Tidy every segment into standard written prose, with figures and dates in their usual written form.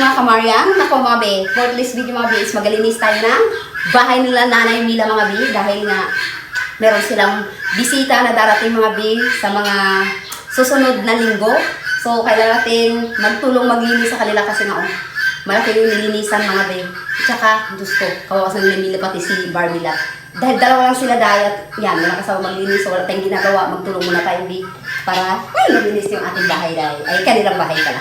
mga kamaryan, ako mga be, for this video mga be is magalinis tayo ng bahay nila Nanay Mila mga be dahil nga meron silang bisita na darating mga be sa mga susunod na linggo. So kailangan natin magtulong maglinis sa kanila kasi nga malaki yung nilinisan mga be. Tsaka, Diyos ko, kawawasan nila Mila pati si Barbie Lat. Dahil dalawa lang sila dayat, yan, wala kasama maglinis, so wala tayong ginagawa, magtulong muna tayo be para maglinis yung ating bahay dahil ay kanilang bahay pala.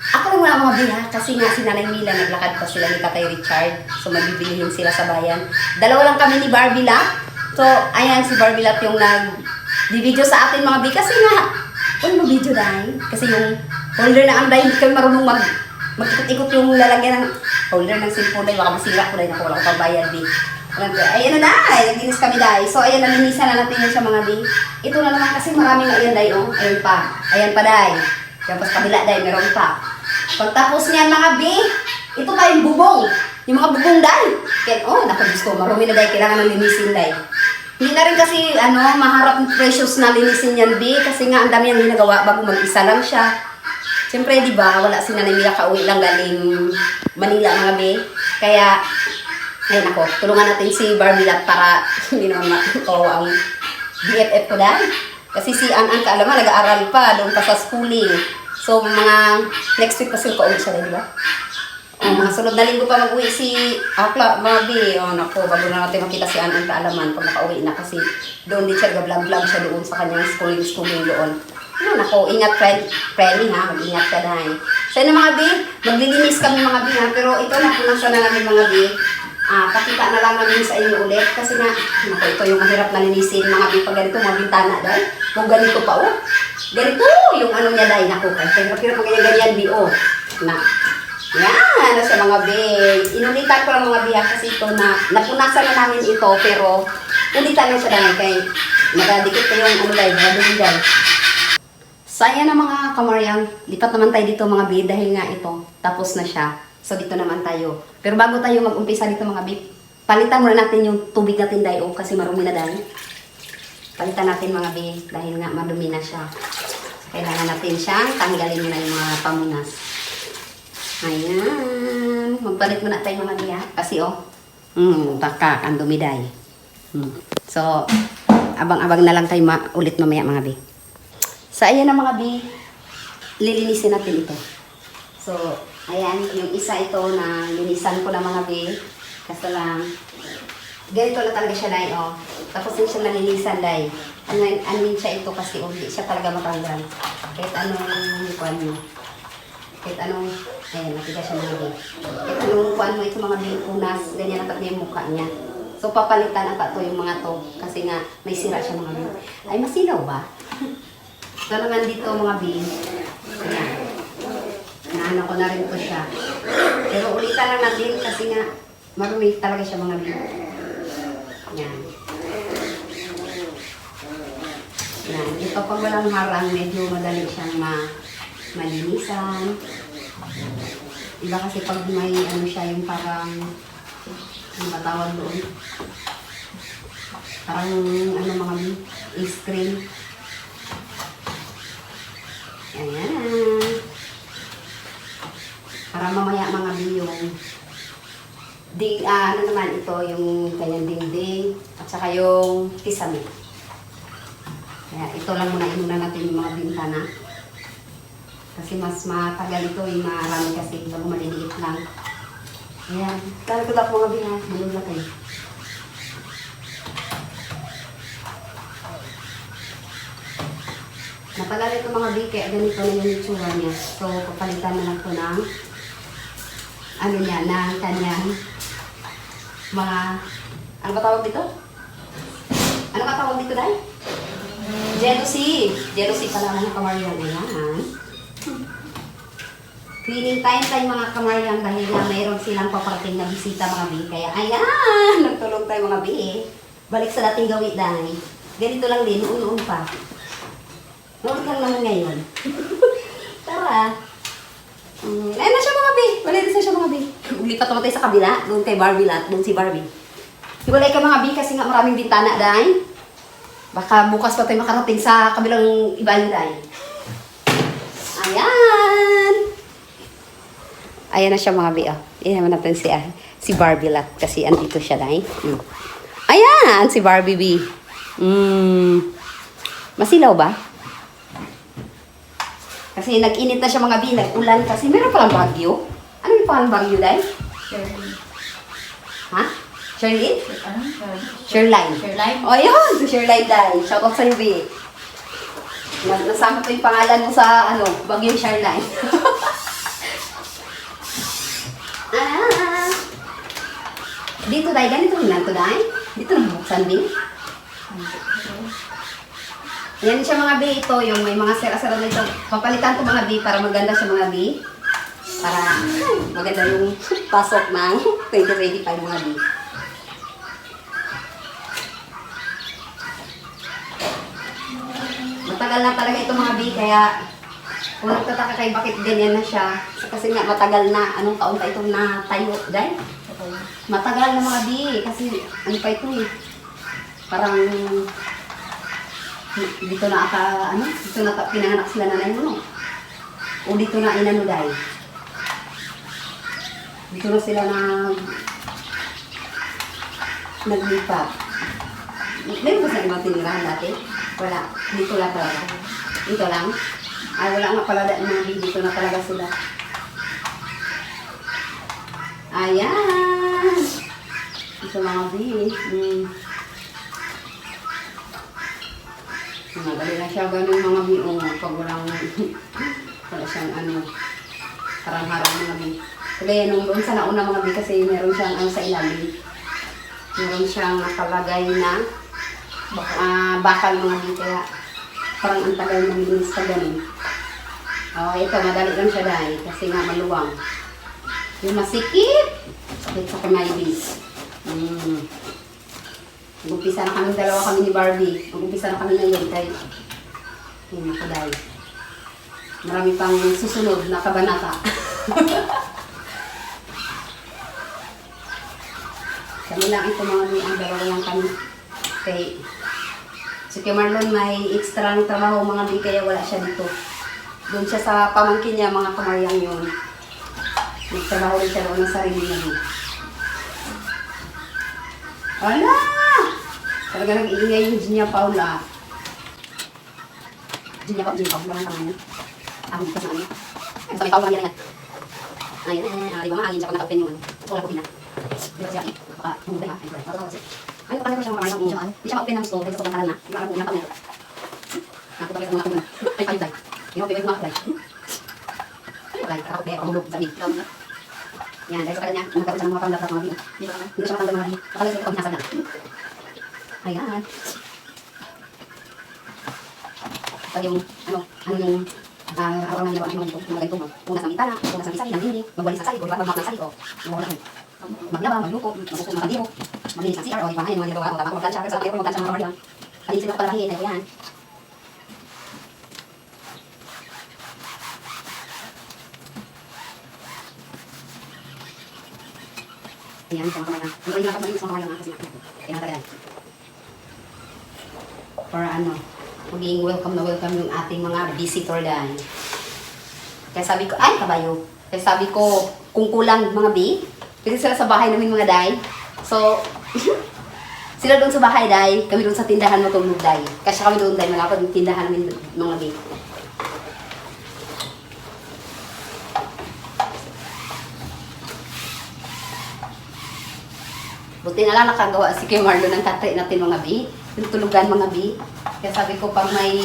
Ako lang wala mga biha kasi nga si Nanay Mila naglakad pa sila ni Tatay Richard. So magbibilihin sila sa bayan. Dalawa lang kami ni Barbie Lat. So ayan si Barbie Lat yung nag-video sa atin mga bi kasi nga mag-video dahil. Kasi yung holder na ang dahil hindi kami marunong mag-ikot-ikot yung lalagyan ng holder ng cellphone dahil baka masira ko dahil ako wala ko pagbayad bi. Ayan na dahil, naglinis kami dahil. So ayan, nalinisan na natin yun sa mga bi. Ito na naman kasi marami nga ayan dahil Ayun pa. Ayan pa dahil. Yan pa sa kabila dahil meron pa. Pagtapos niyan mga bi, ito pa yung bubong. Yung mga bubong dahil. Kaya, naku Diyos ko, marumi na dahil, kailangan ng linisin dahil. Hindi na rin kasi, maharap ng precious na linisin yan bi, kasi nga ang dami yung ginagawa bago mag-isa lang siya. Siyempre, di ba, wala si Nanay Mila kauwi lang galing Manila mga bi. Kaya, ayun ako, tulungan natin si Barbie Lat para hindi naman makawa ang BFF ko dahil. Kasi si An kaalaman, nag-aaral pa, doon pa sa schooling. So, mga next week pa sila pauwi siya, di ba? Mga sunod na linggo pa mag-uwi si Akla, Mabi. Naku, bago na natin makita si An kaalaman pag nakauwi na kasi doon din siya, nag-vlog siya doon sa kanyang schooling doon. Naku, ingat friendly ha, mag-ingat ka dahil. So, yun mga bi, maglilinis kami mga bi ha, pero ito na, punasan na namin mga bi. Pakita na lang namin sa inyo ulit kasi nga, naku, ito yung mahirap na linisin mga bi pag ganito, mga bintana dahil. Kung ganito pa ganito yung ano niya dahil, naku, kaya hirap ganyan bi na. Yan, sa mga bi. Inulitan ko lang mga bi ha, kasi ito na, napunasan na namin ito, pero ulitan lang siya dahil kaya nagadikit ko yung ano dahil, dahil. So ayan na mga kamaryang, lipat naman tayo dito mga bi dahil nga ito, tapos na siya. So dito naman tayo. Pero bago tayo mag-umpisa dito mga bi, palitan muna natin yung tubig natin dahil kasi marumi na dahil. Palitan natin mga bi dahil nga madumi na siya. Kailangan natin siyang tanggalin muna yung mga pamunas. Ayan. Magpalit muna tayo mga bi ha. Kasi taka, ang dumi dahil. So, abang-abang na lang tayo ulit mamaya mga bi. So, ayan na mga bi, lilinisin natin ito. So, ayan, yung isa ito na linisan ko na mga bi. Kasi lang, ganito na talaga siya dahil, Tapos din siya nalinisan dahil. Anin siya ito kasi, hindi siya talaga matanggal. Kahit anong kuwan mo. Kahit anong, ayan, nakita siya mga bi. Kahit anong kuwan mo, ito mga bi, punas, ganyan natat niya yung mukha niya. So, papalitan ata to yung mga to. Kasi nga, may sira siya mga bi. Ay, masilaw ba? So naman dito mga bi, ayan, naano ko na rin po siya. Pero ulitan lang natin kasi nga marumi talaga siya mga bi. Ayan. Ayan. Ito pag walang harang, medyo madali siyang malinisan. Iba kasi pag may ano siya, yung parang, ang batawag doon. Parang ano mga bi, screen. Ayan. Para mamaya mga bi yung ano naman ito, yung kanyang dingding at saka yung kisame. Kaya ito lang muna, inuna natin yung mga bintana. Kasi mas matagal ito, yung marami kasi bago maliliit lang. Ayan. Talaga lang mga bi ha, malulak eh. Napalala ito mga bi, kaya ganito na yung itsura niya. So, papalitan na lang ito ng ano niya, na kanyang mga, ano ba tawag dito? Ano ka tawag dito dahil? Jealousy. Jealousy pala mga kamaryan. Ayan. Cleaning time tayo mga kamaryan dahil nga mayroon silang paparating na bisita mga bi. Kaya ayan, nagtulong tayo mga bi. Balik sa dating gawi dahil. Ganito lang din, noon pa. Noon lang naman ngayon. Tara. Ayun na siya mga bi. Walilis na siya mga bi. Ulipat naman tayo sa kabila. Doon kay Barbie Lat. Doon si Barbie. Hiwalay ka mga bi kasi nga maraming bintana dahil. Baka bukas pa tayo makarating sa kabilang iba yung dahil. Ayan. Ayan na siya mga bi. Oh. Ayan naman natin si Barbie Lot kasi andito siya dahil. Ayan, si Barbie B. Masilaw ba? Kasi nag-init na siya mga bi, nag-ulan kasi meron palang bagyo. Ano yung palang bagyo dahil? Ha? Sherlyn? Sherline. O yun, si Sherline dahil. Shout out sa'yo bi. Nasama ko yung pangalan mo sa Bagyong Sherline. Dito dahil, ganito rin lang ito dahil. Dito na buksan din. Yan siya mga bi, ito yung may mga sera-sera na ito. Papalitan ko mga bi para maganda siya mga bi. Para maganda yung pasok ng 2025 mga bi. Matagal na talaga ito mga bi, kaya kung nagtataka kayo bakit ganyan na siya. Kasi nga matagal na, anong taon pa itong natayo dahil. Matagal na mga bi, kasi ano pa ito eh. Parang dito na dito na pinanganak sila nanay mo, no? O dito na inano dahil. Dito na sila naglipat. Meron ba sa ibang tinirahan dati? Wala. Dito lang talaga. Dito lang. Ay, wala nga pala mga bi. Dito na talaga sila. Ayan. Ito mga bi. Madali na siya ganun mga bi. Pag walang wala siyang harang-harang mga bi. Kaya nung doon sa nauna mga bi kasi meron siyang sa ilalim. Meron siyang nakalagay na bakal mga bi. Kaya parang ang tagal malinis ka ganun. Ito madali lang siya dahil kasi nga maluwang. Yung masikip, sakit sa kamay bis. Mag-umpisa na kami, dalawa kami ni Barbie. Mag-umpisa na kami ngayon kay ako dahil. Marami pang susunod na kabanata. Kami lang ito mga ang dalawa lang kami. Kay si Marlon may extra ng trabaho mga bi, kaya wala siya dito. Doon siya sa pamangkin niya, mga kamaryang yun. Nagtrabaho rin siya doon ng sarili niya. Wala! Talaga nag-iingay yung Ginia Paula. Ginia Paula lang naman. Ako dito sa ano. Sa may Paula lang yan. Ayun, di ba maangin siya pag naka-open yung wala ko ina. Di ba siya? Baka humuday ha. Ano pa rin siya mga marang siya? Di siya ma-open ng store. Kasi sa pangalan na. Di ba ako unang kami. Ako tapos mga kapag ay kayo day. Di ba pwede mga kapag ay kakapag day. Pamulog sa amin. Yan, dahil sa kanya, nagkaroon siya ng mga panglap sa mga bino. Hindi siya matanggal mga bino. Baka siya pag-nasa na. Ayan. Pag yung, yung araw ng ginawa ng mga ganito mo. Punas ng bintana, punas ng bisali, ng dinding, magwalis ng sali, o magmak ng sali, o maglaba, magluko, magsuko ng kadiro, maglinis ng CR, o ipangayin mga ginagawa, o tapos magtansya, kasi ayaw ko magtansya mga kamaryan. Alisin ako palahin, ayaw yan. Ayan, sa mga kamaryan. Yung ay nakapag malinis mga kamaryan kasi pinatagalan. Para maging welcome na welcome yung ating mga visitor dahil. Kaya sabi ko, ay kabayo. Kaya sabi ko, kung kulang mga bi, pwede sila sa bahay namin mga day. So, sila doon sa bahay day, kami doon sa tindahan matulog day. Kasi kami doon day, malapad yung tindahan namin mga bi. Buti na lang nakagawa si Kuya Marlon ng katry natin mga bi. Yung tulugan mga bi. Kaya sabi ko pag may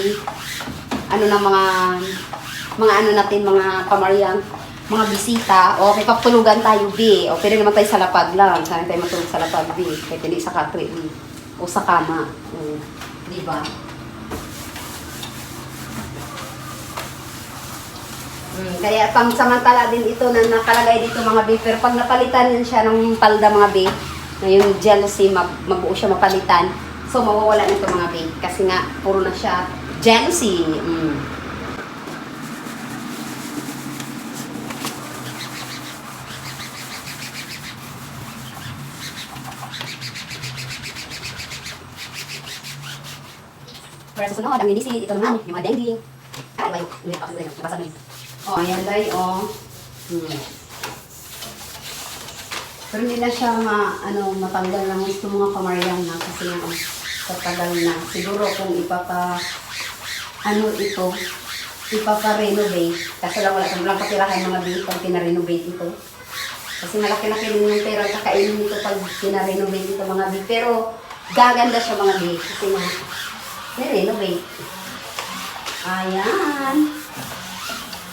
natin mga kamaryang, mga bisita, o may paptulugan tayo bi. O pwede naman tayo sa lapag lang. Sana tayo matulog sa lapag bi. Kaya pwede sa katry bi. O sa kama. Diba? Kaya pang samantala din ito na nakalagay dito mga bi. Pero pag napalitan yan siya ng palda mga bi, na yung jealousy, mabuo siya mapalitan. So, mawawala nito mga bi. Kasi nga, puro na siya jealousy. Para sa sunod, ang linisin, ito naman, yung mga dengue. Ay, ba yung nabasa mo yun. O, ayan day, o. Pero hindi na siya matanggal ng gusto mga kamaryang na kasi nga tatagal na. Siguro kung ipapa-renovate. Kasi wala patirahan mga big pag pina-renovate ito. Kasi malaki-laki din yung pera kakainin nito pag pina-renovate ito mga big. Pero gaganda siya mga big. Kasi nga, renovate. Ayan.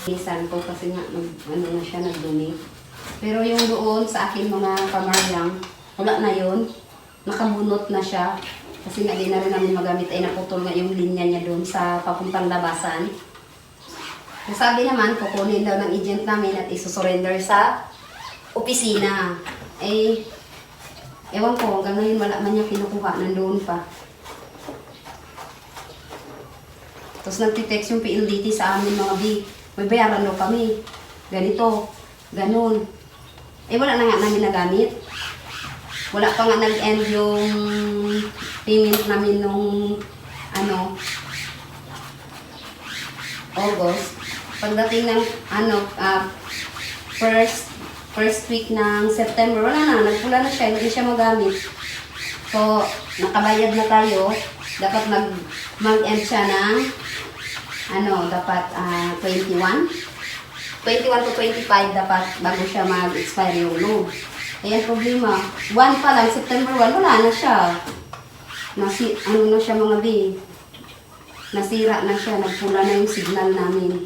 Isan ko kasi nga, na siya, nagdumi. Pero yung doon sa akin mga kamaryang, wala na yun. Nakabunot na siya. Kasi nga di na rin namin magamit ay naputol nga yung linya niya doon sa papuntang labasan. Sabi naman, kukunin daw ng agent namin at isusurrender sa opisina. Eh, ewan ko, hanggang ngayon wala man niya kinukuha, nandoon pa. Tapos nagtitext yung PLDT sa amin mga big, may bayaran daw kami. Ganito, ganun. Eh wala na nga namin nagamit. Wala pa nga nag-end yung payment namin nung August. Pagdating ng first week ng September, wala na, nagpula na siya, hindi siya magamit. So, nakabayad na tayo. Dapat mag-end siya ng dapat 21 to 25 dapat bago siya mag-expire yung loan. Ayan problema. 1 pa lang, September 1, wala na siya. Na siya mga B. Nasira na siya, nagpula na yung signal namin.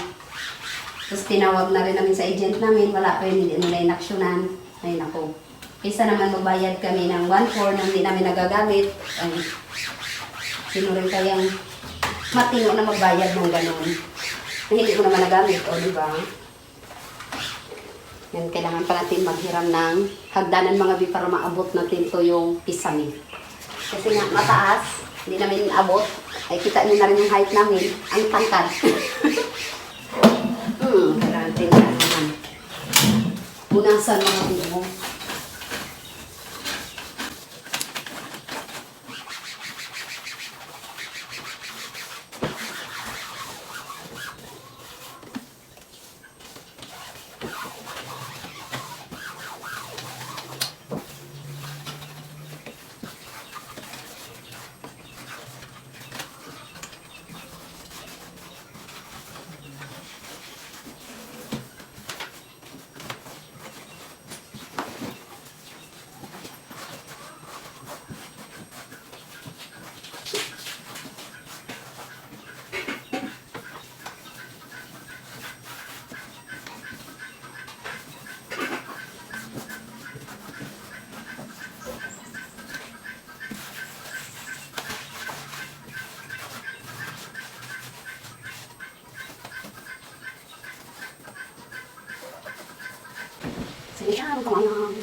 Tapos tinawag na rin namin sa agent namin, wala pa yun, hindi nila inaksyonan. Ay nako. Kaysa naman magbayad kami ng 1/4 na hindi namin nagagamit. Ay, sino rin kayang matino na magbayad ng gano'n. Na hindi mo naman nagamit, o diba? Yan, kailangan pa natin maghiram ng hagdanan mga bi para maabot natin to yung pisami. Kasi nga mataas, hindi namin abot. Ay kita nyo na rin yung height namin, ang tangkad. Kailangan natin naman. Punasan mga bi mo. Sige siya, magkamayang.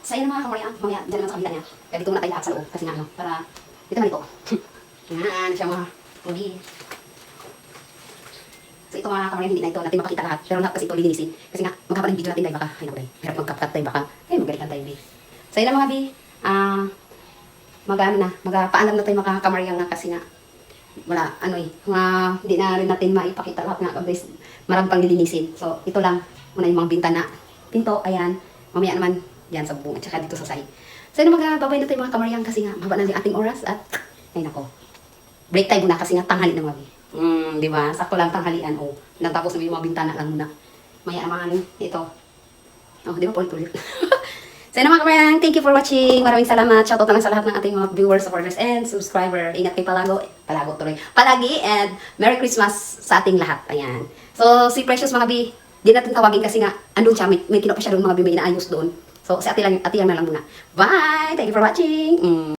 Sa iyo mga kamorya, mamaya, dyan naman sa kabila niya. Kaya dito muna tayo lahat sa loob, kasi nga para, dito naman ito. Yan, siya mga pugi. So ito mga kamorya, hindi na ito natin mapakita lahat. Pero lahat kasi ito lilinisin. Kasi nga, maghaba ng video natin tayo baka, ay naku tayo, hirap mag-cut tayo baka, ay magalitan tayo bi. Sa iyo mga bi, magpaalam na tayo mga kamarya nga kasi nga, wala, hindi na rin natin maipakita lahat nga, guys, marami pang lilinisin. So ito lang, muna yung mga bintana, pinto, ayan, mamaya naman, yan sa bubong at saka dito sa side. So yun magbabay na tayo mga kamaryang kasi nga mahaba na yung ating oras at ay nako. Break time muna kasi nga tanghali na mabi. Di ba? Sakto lang tanghalian o. Natapos na yung mga bintana lang muna. Maya naman ito. Oh, di ba ulit-ulit. So yun mga kamaryang, thank you for watching. Maraming salamat. Shoutout na lang sa lahat ng ating mga viewers, supporters, and subscriber. Ingat kayo palagi and Merry Christmas sa ating lahat. Ayan. So si Precious mga bi, di natin tawagin kasi nga andun siya, may kinuha pa siya doon mga bi, may inaayos doon. So, si ate lang na lang muna. Bye! Thank you for watching!